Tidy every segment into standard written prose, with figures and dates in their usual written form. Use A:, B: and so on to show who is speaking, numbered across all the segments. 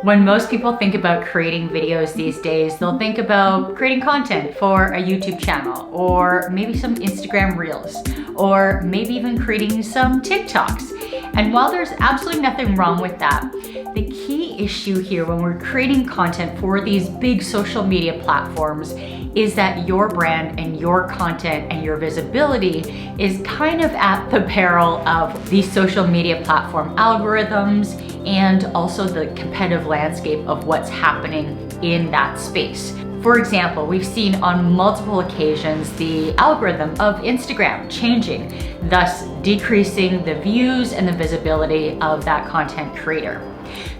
A: When most people think about creating videos these days, they'll think about creating content for a YouTube channel, or maybe some Instagram Reels, or maybe even creating some TikToks. And while there's absolutely nothing wrong with that, the key issue here when we're creating content for these big social media platforms is that your brand and your content and your visibility is kind of at the peril of these social media platform algorithms and also the competitive landscape of what's happening in that space. For example, we've seen on multiple occasions the algorithm of Instagram changing, thus decreasing the views and the visibility of that content creator.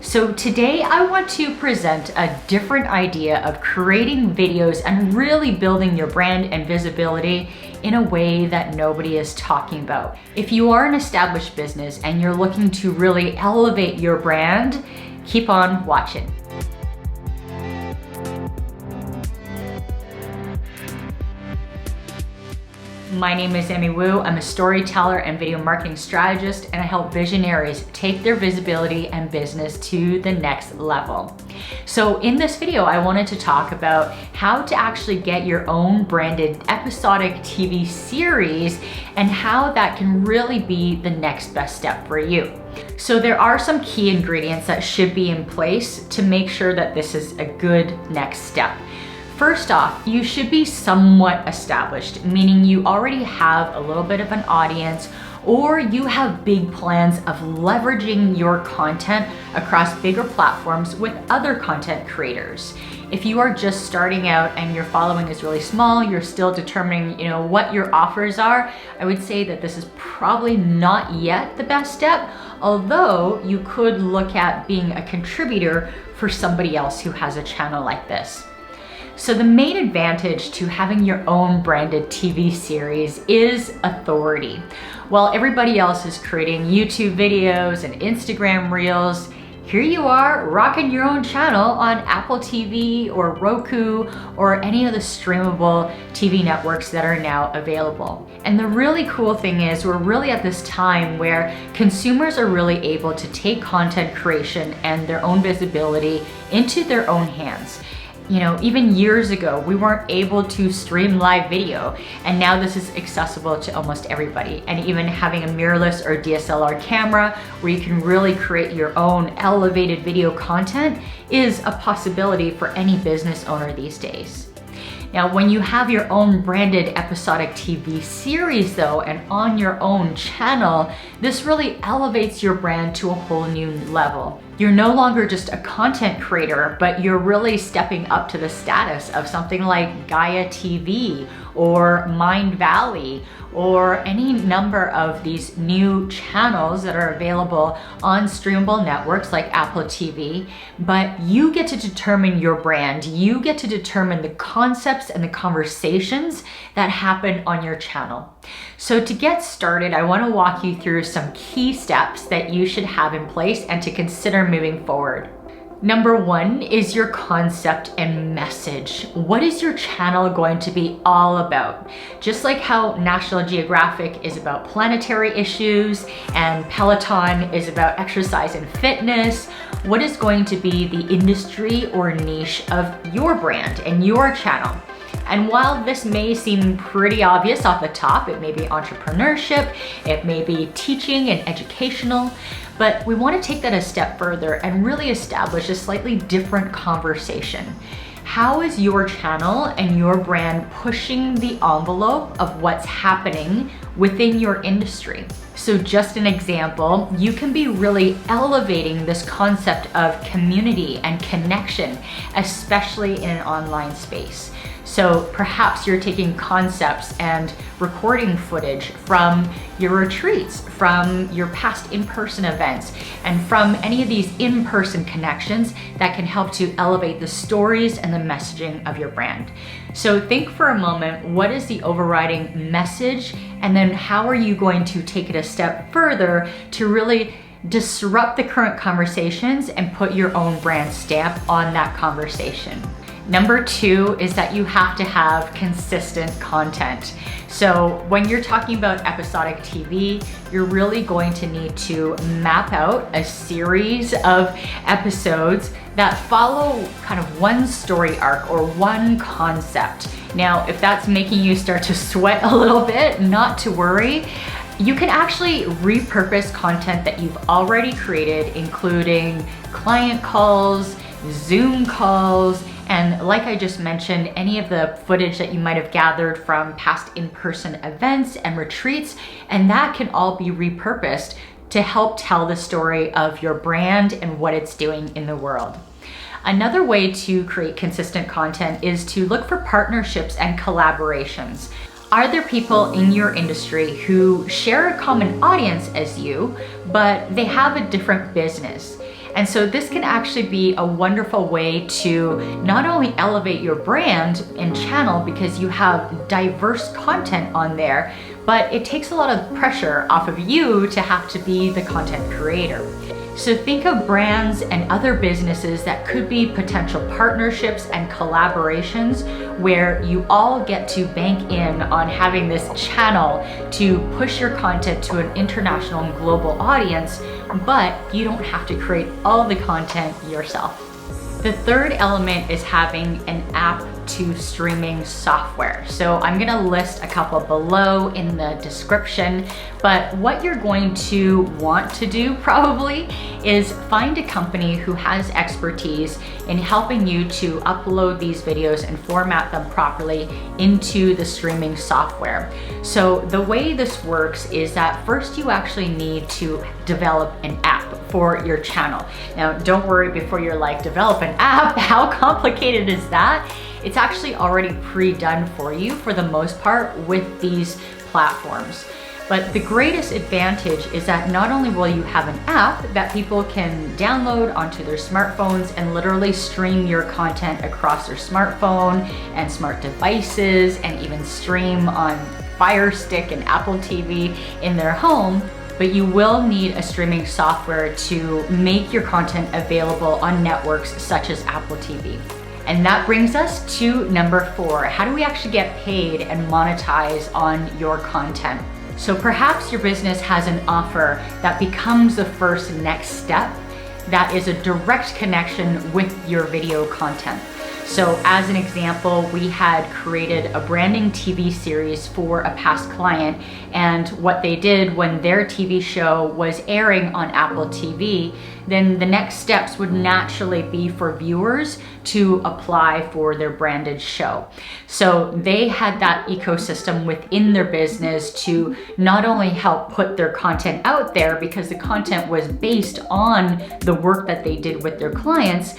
A: So today I want to present a different idea of creating videos and really building your brand and visibility in a way that nobody is talking about. If you are an established business and you're looking to really elevate your brand, keep on watching. My name is Amy Wu. I'm a storyteller and video marketing strategist, and I help visionaries take their visibility and business to the next level. So in this video, I wanted to talk about how to actually get your own branded episodic TV series and how that can really be the next best step for you. So there are some key ingredients that should be in place to make sure that this is a good next step. First off, you should be somewhat established, meaning you already have a little bit of an audience, or you have big plans of leveraging your content across bigger platforms with other content creators. If you are just starting out and your following is really small, you're still determining, what your offers are, I would say that this is probably not yet the best step, although you could look at being a contributor for somebody else who has a channel like this. So the main advantage to having your own branded TV series is authority. While everybody else is creating YouTube videos and Instagram Reels, here you are rocking your own channel on Apple TV or Roku or any of the streamable TV networks that are now available. And the really cool thing is we're really at this time where consumers are really able to take content creation and their own visibility into their own hands. Even years ago, we weren't able to stream live video, and now this is accessible to almost everybody. And even having a mirrorless or DSLR camera where you can really create your own elevated video content is a possibility for any business owner these days. Now, when you have your own branded episodic TV series though, and on your own channel, this really elevates your brand to a whole new level. You're no longer just a content creator, but you're really stepping up to the status of something like Gaia TV or Mind Valley or any number of these new channels that are available on streamable networks like Apple TV. But you get to determine your brand. You get to determine the concepts and the conversations that happen on your channel. So to get started, I want to walk you through some key steps that you should have in place and to consider moving forward. Number one is your concept and message. What is your channel going to be all about? Just like how National Geographic is about planetary issues and Peloton is about exercise and fitness, what is going to be the industry or niche of your brand and your channel? And while this may seem pretty obvious off the top, it may be entrepreneurship, it may be teaching and educational, but we want to take that a step further and really establish a slightly different conversation. How is your channel and your brand pushing the envelope of what's happening within your industry? So just an example, you can be really elevating this concept of community and connection, especially in an online space. So perhaps you're taking concepts and recording footage from your retreats, from your past in-person events, and from any of these in-person connections that can help to elevate the stories and the messaging of your brand. So think for a moment, what is the overriding message? And then how are you going to take it a step further to really disrupt the current conversations and put your own brand stamp on that conversation? Number 2 is that you have to have consistent content. So when you're talking about episodic TV, you're really going to need to map out a series of episodes that follow kind of one story arc or one concept. Now, if that's making you start to sweat a little bit, not to worry. You can actually repurpose content that you've already created, including client calls, Zoom calls, and like I just mentioned, any of the footage that you might have gathered from past in-person events and retreats, and that can all be repurposed to help tell the story of your brand and what it's doing in the world. Another way to create consistent content is to look for partnerships and collaborations. Are there people in your industry who share a common audience as you, but they have a different business? And so this can actually be a wonderful way to not only elevate your brand and channel because you have diverse content on there, but it takes a lot of pressure off of you to have to be the content creator. So think of brands and other businesses that could be potential partnerships and collaborations where you all get to bank in on having this channel to push your content to an international and global audience, but you don't have to create all the content yourself. The third element is having an app to streaming software. So I'm gonna list a couple below in the description, but what you're going to want to do probably is find a company who has expertise in helping you to upload these videos and format them properly into the streaming software. So the way this works is that first you actually need to develop an app for your channel. Now, don't worry before you're like, develop an app, how complicated is that? It's actually already pre-done for you for the most part with these platforms. But the greatest advantage is that not only will you have an app that people can download onto their smartphones and literally stream your content across their smartphone and smart devices and even stream on Fire Stick and Apple TV in their home, but you will need a streaming software to make your content available on networks such as Apple TV. And that brings us to number 4. How do we actually get paid and monetize on your content? So perhaps your business has an offer that becomes the first next step that is a direct connection with your video content. So as an example, we had created a branding TV series for a past client, and what they did when their TV show was airing on Apple TV, then the next steps would naturally be for viewers to apply for their branded show. So they had that ecosystem within their business to not only help put their content out there because the content was based on the work that they did with their clients,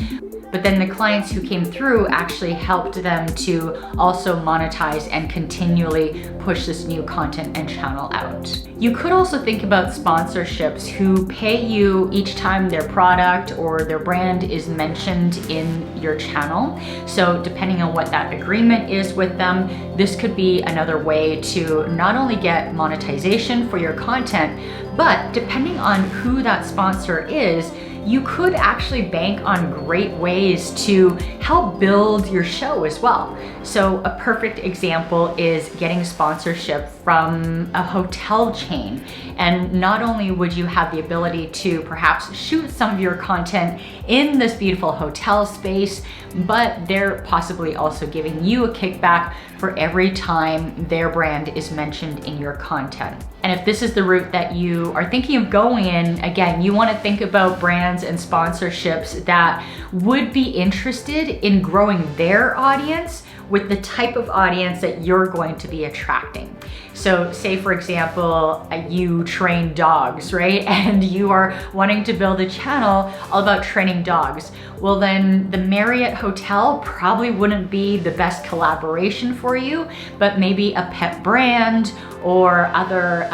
A: but then the clients who came through actually helped them to also monetize and continually push this new content and channel out. You could also think about sponsorships who pay you each time their product or their brand is mentioned in your channel. So depending on what that agreement is with them, this could be another way to not only get monetization for your content, but depending on who that sponsor is, you could actually bank on great ways to help build your show as well. So a perfect example is getting sponsorship from a hotel chain. And not only would you have the ability to perhaps shoot some of your content in this beautiful hotel space, but they're possibly also giving you a kickback for every time their brand is mentioned in your content. And if this is the route that you are thinking of going in, again, you want to think about brands and sponsorships that would be interested in growing their audience with the type of audience that you're going to be attracting. So say for example, you train dogs, right? And you are wanting to build a channel all about training dogs. Well then the Marriott Hotel probably wouldn't be the best collaboration for you, but maybe a pet brand or other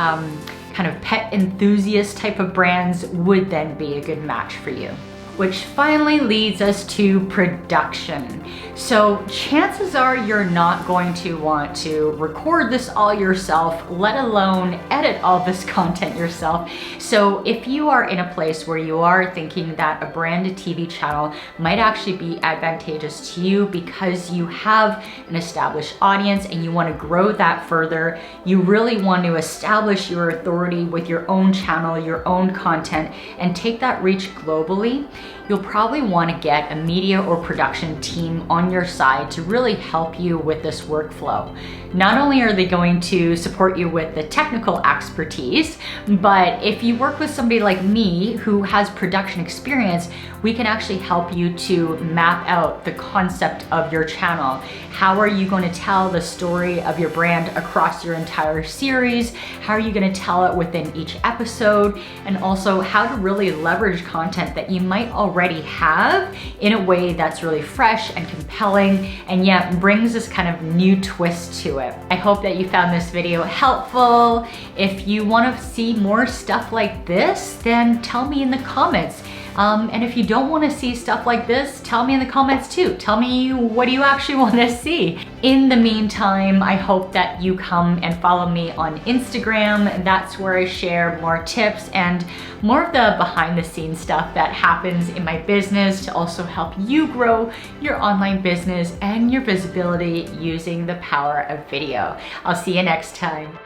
A: kind of pet enthusiast type of brands would then be a good match for you. which finally leads us to production. So chances are you're not going to want to record this all yourself, let alone edit all this content yourself. So if you are in a place where you are thinking that a branded TV channel might actually be advantageous to you because you have an established audience and you want to grow that further, you really want to establish your authority with your own channel, your own content, and take that reach globally, you'll probably want to get a media or production team on your side to really help you with this workflow. Not only are they going to support you with the technical expertise, but if you work with somebody like me who has production experience, we can actually help you to map out the concept of your channel. How are you going to tell the story of your brand across your entire series? How are you going to tell it within each episode? And also how to really leverage content that you might already have in a way that's really fresh and compelling and yet brings this kind of new twist to it. I hope that you found this video helpful. If you want to see more stuff like this, then tell me in the comments. And if you don't want to see stuff like this, tell me in the comments too. Tell me, what do you actually want to see? In the meantime, I hope that you come and follow me on Instagram. That's where I share more tips and more of the behind the scenes stuff that happens in my business to also help you grow your online business and your visibility using the power of video. I'll see you next time.